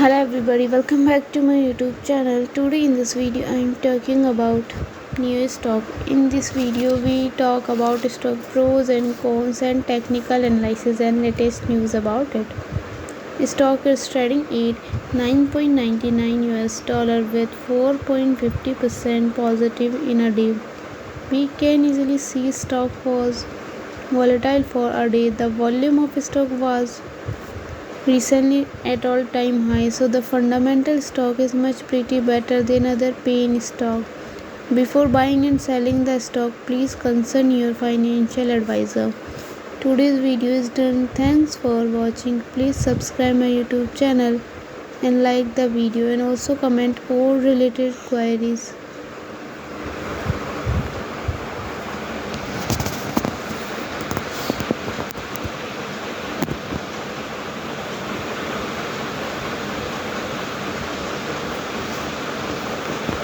Hello everybody, welcome back to my YouTube channel. Today in this video I am talking about NIO stock. In this video we talk about stock pros and cons and technical analysis and latest news about it. Stock is trading at 9.99 US dollar with 4.50% positive in a day. We can easily see stock was volatile for a day. The volume of stock was recently at all-time high, so the fundamental stock is much pretty better than other pain stock. Before buying and selling the stock, please consult your financial advisor. Today's video is done. Thanks for watching. Please subscribe my YouTube channel and like the video, and also comment all related queries.